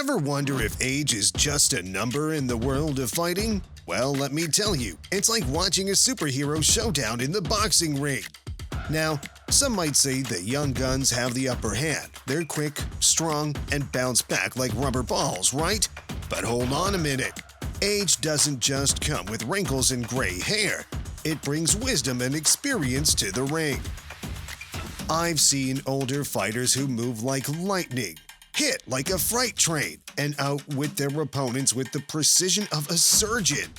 Ever wonder if age is just a number in the world of fighting? Well, let me tell you, it's like watching a superhero showdown in the boxing ring. Now, some might say that young guns have the upper hand. They're quick, strong, and bounce back like rubber balls, right? But hold on a minute. Age doesn't just come with wrinkles and gray hair. It brings wisdom and experience to the ring. I've seen older fighters who move like lightning, hit like a freight train, and outwit their opponents with the precision of a surgeon.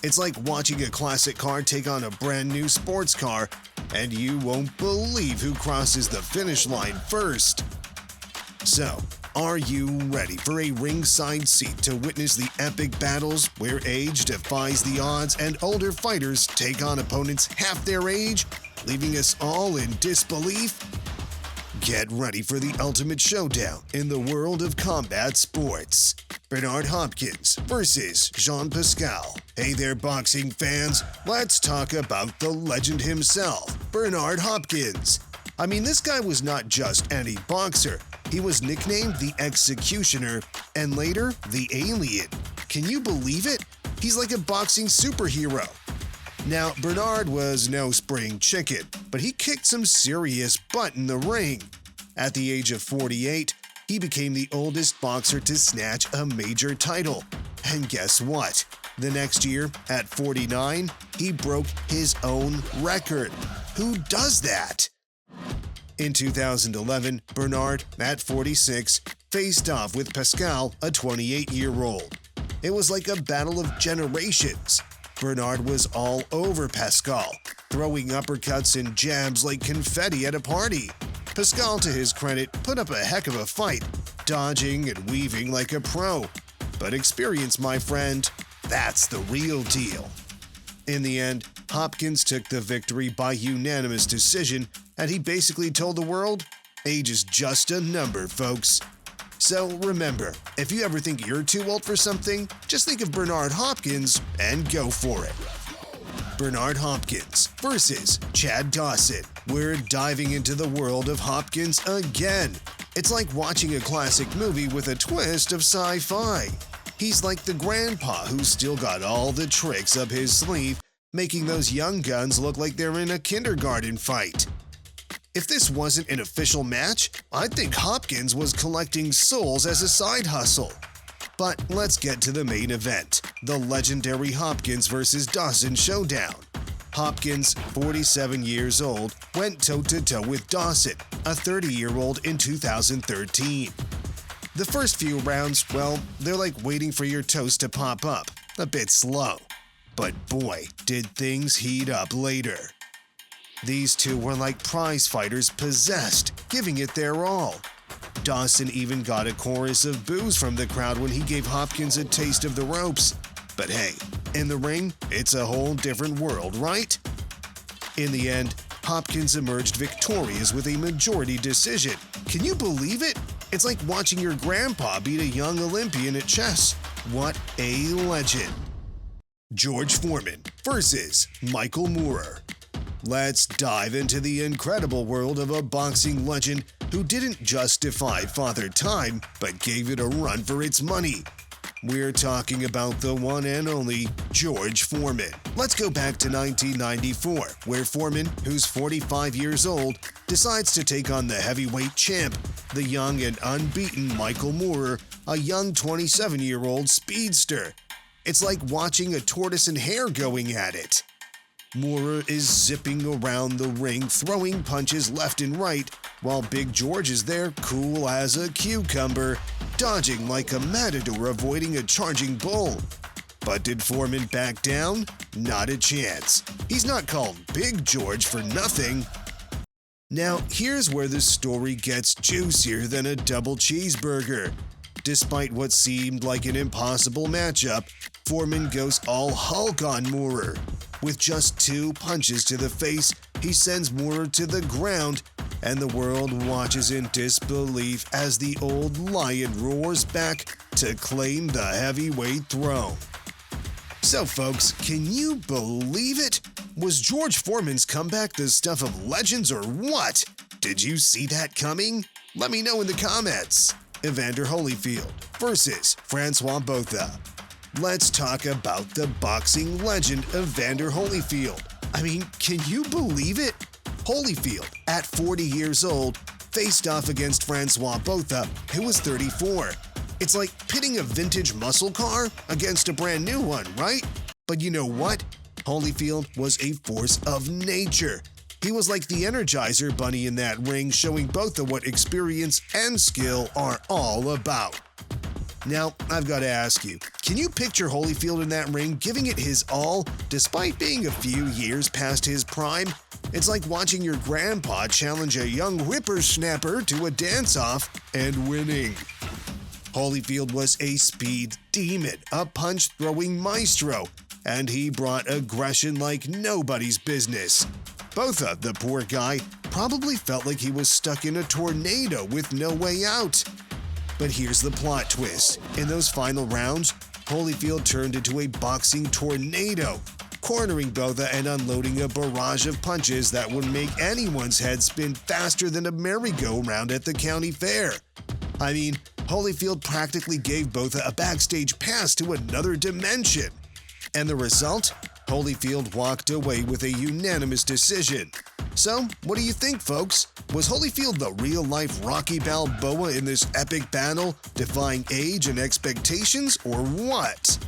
It's like watching a classic car take on a brand new sports car, and you won't believe who crosses the finish line first. So, are you ready for a ringside seat to witness the epic battles where age defies the odds and older fighters take on opponents half their age, leaving us all in disbelief? Get ready for the ultimate showdown in the world of combat sports. Bernard Hopkins versus Jean Pascal. Hey there, boxing fans. Let's talk about the legend himself, Bernard Hopkins. I mean, this guy was not just any boxer. He was nicknamed the Executioner and later the Alien. Can you believe it? He's like a boxing superhero. Now, Bernard was no spring chicken, but he kicked some serious butt in the ring. At the age of 48, he became the oldest boxer to snatch a major title. And guess what? The next year, at 49, he broke his own record. Who does that? In 2011, Bernard, at 46, faced off with Pascal, a 28-year-old. It was like a battle of generations. Bernard was all over Pascal, throwing uppercuts and jabs like confetti at a party. Pascal, to his credit, put up a heck of a fight, dodging and weaving like a pro. But experience, my friend, that's the real deal. In the end, Hopkins took the victory by unanimous decision, and he basically told the world, age is just a number, folks. So remember, if you ever think you're too old for something, just think of Bernard Hopkins and go for it. Bernard Hopkins versus Chad Dawson. We're diving into the world of Hopkins again. It's like watching a classic movie with a twist of sci-fi. He's like the grandpa who's still got all the tricks up his sleeve, making those young guns look like they're in a kindergarten fight. If this wasn't an official match, I'd think Hopkins was collecting souls as a side hustle. But let's get to the main event, the legendary Hopkins versus Dawson showdown. Hopkins, 47 years old, went toe-to-toe with Dawson, a 30-year-old in 2013. The first few rounds, well, they're like waiting for your toast to pop up, a bit slow. But boy, did things heat up later. These two were like prize fighters possessed, giving it their all. Dawson even got a chorus of boos from the crowd when he gave Hopkins a taste of the ropes. But hey, in the ring, it's a whole different world, right? In the end, Hopkins emerged victorious with a majority decision. Can you believe it? It's like watching your grandpa beat a young Olympian at chess. What a legend. George Foreman versus Michael Moore. Let's dive into the incredible world of a boxing legend who didn't just defy Father Time, but gave it a run for its money. We're talking about the one and only George Foreman. Let's go back to 1994, where Foreman, who's 45 years old, decides to take on the heavyweight champ, the young and unbeaten Michael Moore, a young 27-year-old speedster. It's like watching a tortoise and hare going at it. Moore is zipping around the ring, throwing punches left and right, while Big George is there cool as a cucumber, dodging like a matador avoiding a charging bull. But did Foreman back down? Not a chance. He's not called Big George for nothing. Now, here's where the story gets juicier than a double cheeseburger. Despite what seemed like an impossible matchup, Foreman goes all Hulk on Moore. With just 2 punches to the face, he sends Moore to the ground, and the world watches in disbelief as the old lion roars back to claim the heavyweight throne. So folks, can you believe it? Was George Foreman's comeback the stuff of legends or what? Did you see that coming? Let me know in the comments. Evander Holyfield versus Francois Botha. Let's talk about the boxing legend Evander Holyfield. I mean, can you believe it? Holyfield, at 40 years old, faced off against Francois Botha, who was 34. It's like pitting a vintage muscle car against a brand new one, right? But you know what? Holyfield was a force of nature. He was like the Energizer Bunny in that ring, showing Botha what experience and skill are all about. Now, I've got to ask you, can you picture Holyfield in that ring giving it his all despite being a few years past his prime? It's like watching your grandpa challenge a young whippersnapper to a dance-off and winning. Holyfield was a speed demon, a punch-throwing maestro, and he brought aggression like nobody's business. Botha, the poor guy, probably felt like he was stuck in a tornado with no way out. But here's the plot twist. In those final rounds, Holyfield turned into a boxing tornado, cornering Botha and unloading a barrage of punches that would make anyone's head spin faster than a merry-go-round at the county fair. I mean, Holyfield practically gave Botha a backstage pass to another dimension. And the result? Holyfield walked away with a unanimous decision. So, what do you think, folks? Was Holyfield the real-life Rocky Balboa in this epic battle, defying age and expectations, or what?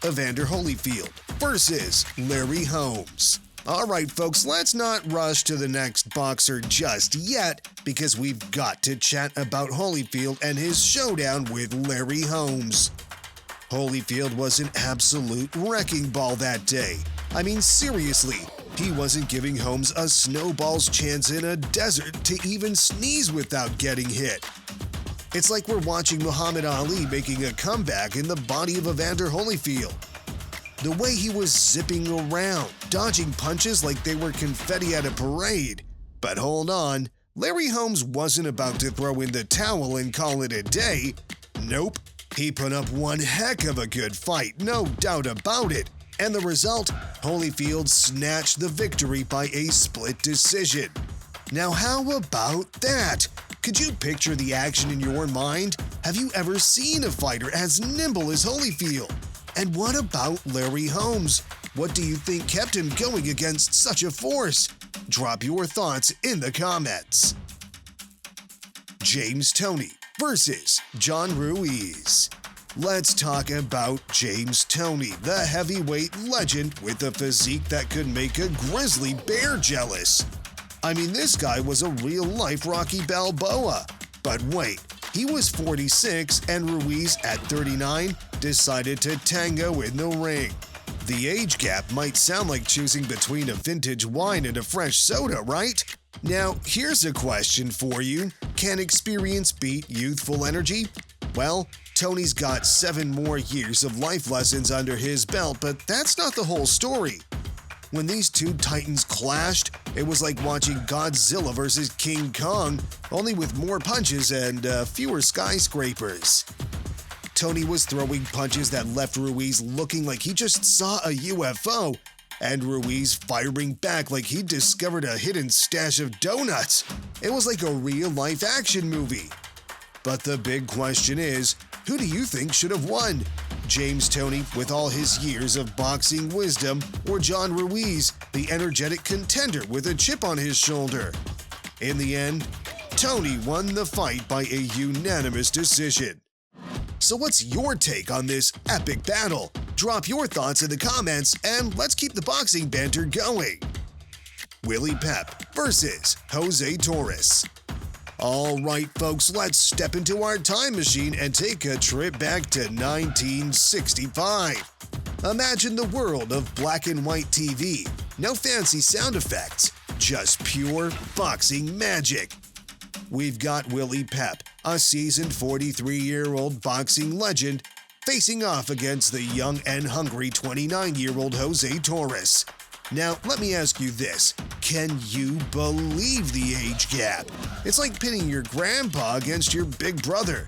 Evander Holyfield versus Larry Holmes. All right, folks, let's not rush to the next boxer just yet, because we've got to chat about Holyfield and his showdown with Larry Holmes. Holyfield was an absolute wrecking ball that day. I mean, seriously, he wasn't giving Holmes a snowball's chance in a desert to even sneeze without getting hit. It's like we're watching Muhammad Ali making a comeback in the body of Evander Holyfield. The way he was zipping around, dodging punches like they were confetti at a parade. But hold on, Larry Holmes wasn't about to throw in the towel and call it a day. Nope. He put up one heck of a good fight, no doubt about it. And the result? Holyfield snatched the victory by a split decision. Now how about that? Could you picture the action in your mind? Have you ever seen a fighter as nimble as Holyfield? And what about Larry Holmes? What do you think kept him going against such a force? Drop your thoughts in the comments. James Toney versus John Ruiz. Let's talk about James Toney, the heavyweight legend with a physique that could make a grizzly bear jealous. I mean, this guy was a real-life Rocky Balboa. But wait, he was 46 and Ruiz at 39 decided to tango in the ring. The age gap might sound like choosing between a vintage wine and a fresh soda, right? Now, here's a question for you. Can experience beat youthful energy? Well, Toney's got 7 more years of life lessons under his belt, but that's not the whole story. When these two titans clashed, it was like watching Godzilla versus King Kong, only with more punches and fewer skyscrapers. Toney was throwing punches that left Ruiz looking like he just saw a UFO, and Ruiz firing back like he discovered a hidden stash of donuts. It was like a real-life action movie. But the big question is, who do you think should have won? James Toney, with all his years of boxing wisdom, or John Ruiz, the energetic contender with a chip on his shoulder? In the end, Toney won the fight by a unanimous decision. So what's your take on this epic battle? Drop your thoughts in the comments and let's keep the boxing banter going. Willie Pep versus Jose Torus. All right, folks, let's step into our time machine and take a trip back to 1965. Imagine the world of black and white TV. No fancy sound effects, just pure boxing magic. We've got Willie Pep, a seasoned 43-year-old boxing legend, facing off against the young and hungry 29-year-old Jose Torus. Now, let me ask you this. Can you believe the age gap? It's like pitting your grandpa against your big brother.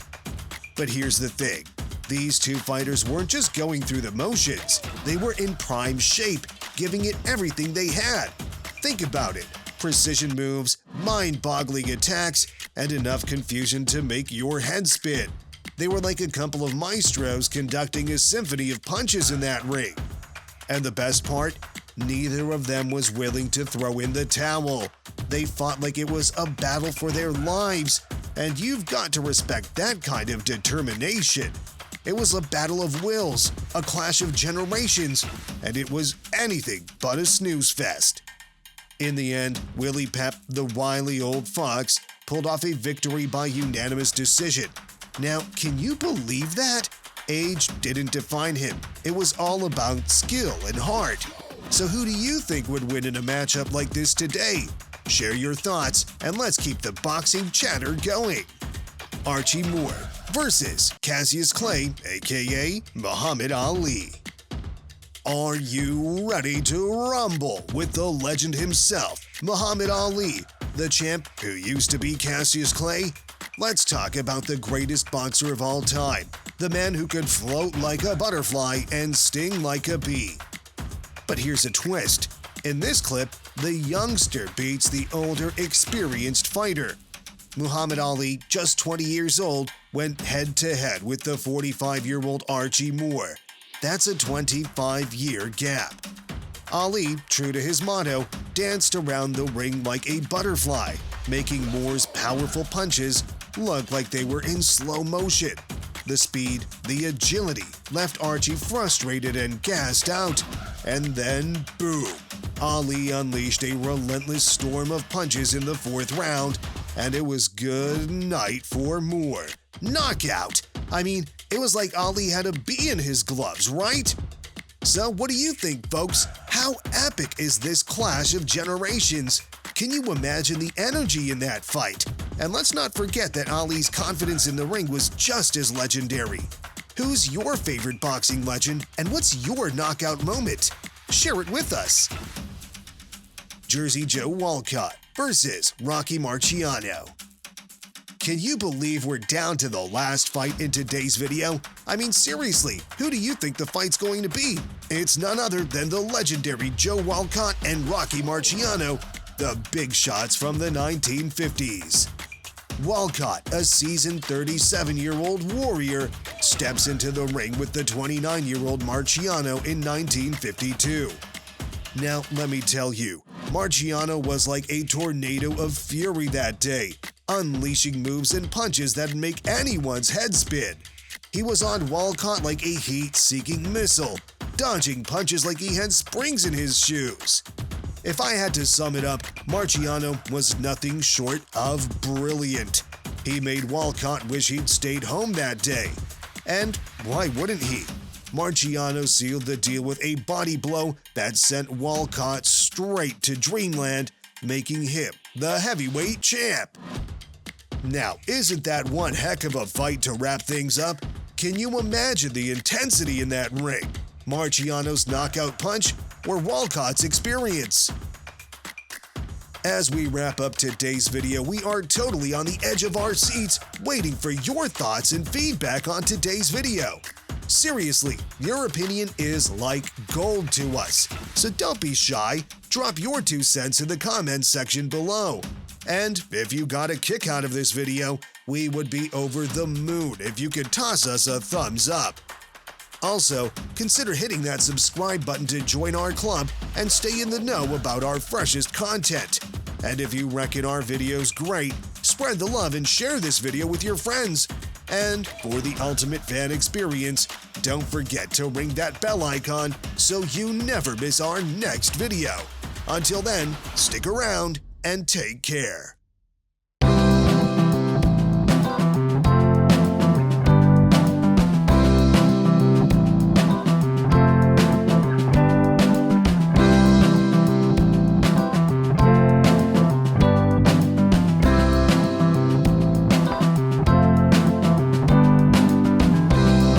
But here's the thing. These two fighters weren't just going through the motions. They were in prime shape, giving it everything they had. Think about it. Precision moves, mind-boggling attacks, and enough confusion to make your head spin. They were like a couple of maestros conducting a symphony of punches in that ring. And the best part? Neither of them was willing to throw in the towel. They fought like it was a battle for their lives, and you've got to respect that kind of determination. It was a battle of wills, a clash of generations, and it was anything but a snooze fest. In the end, Willie Pep, the wily old fox, pulled off a victory by unanimous decision. Now, can you believe that? Age didn't define him. It was all about skill and heart. So who do you think would win in a matchup like this today? Share your thoughts, and let's keep the boxing chatter going. Archie Moore versus Cassius Clay, aka Muhammad Ali. Are you ready to rumble with the legend himself, Muhammad Ali, the champ who used to be Cassius Clay? Let's talk about the greatest boxer of all time, the man who could float like a butterfly and sting like a bee. But here's a twist. In this clip, the youngster beats the older, experienced fighter. Muhammad Ali, just 20 years old, went head-to-head with the 45-year-old Archie Moore. That's a 25-year gap. Ali, true to his motto, danced around the ring like a butterfly, making Moore's powerful punches look like they were in slow motion. The speed, the agility left Archie frustrated and gassed out. And then, boom! Ali unleashed a relentless storm of punches in the fourth round, and it was good night for Moore. Knockout! I mean, it was like Ali had a bee in his gloves, right? So what do you think, folks? How epic is this clash of generations? Can you imagine the energy in that fight? And let's not forget that Ali's confidence in the ring was just as legendary. Who's your favorite boxing legend, and what's your knockout moment? Share it with us. Jersey Joe Walcott versus Rocky Marciano. Can you believe we're down to the last fight in today's video? I mean, seriously, who do you think the fight's going to be? It's none other than the legendary Joe Walcott and Rocky Marciano, the big shots from the 1950s. Walcott, a seasoned 37-year-old warrior, steps into the ring with the 29-year-old Marciano in 1952. Now, let me tell you, Marciano was like a tornado of fury that day, unleashing moves and punches that make anyone's head spin. He was on Walcott like a heat-seeking missile, dodging punches like he had springs in his shoes. If I had to sum it up, Marciano was nothing short of brilliant. He made Walcott wish he'd stayed home that day. And why wouldn't he? Marciano sealed the deal with a body blow that sent Walcott straight to dreamland, making him the heavyweight champ. Now, isn't that one heck of a fight to wrap things up? Can you imagine the intensity in that ring? Marciano's knockout punch or Walcott's experience? As we wrap up today's video, we are totally on the edge of our seats waiting for your thoughts and feedback on today's video. Seriously, your opinion is like gold to us, so don't be shy. Drop your 2 cents in the comments section below. And if you got a kick out of this video, we would be over the moon if you could toss us a thumbs up. Also, consider hitting that subscribe button to join our club and stay in the know about our freshest content. And if you reckon our video's great, spread the love and share this video with your friends. And for the ultimate fan experience, don't forget to ring that bell icon so you never miss our next video. Until then, stick around and take care.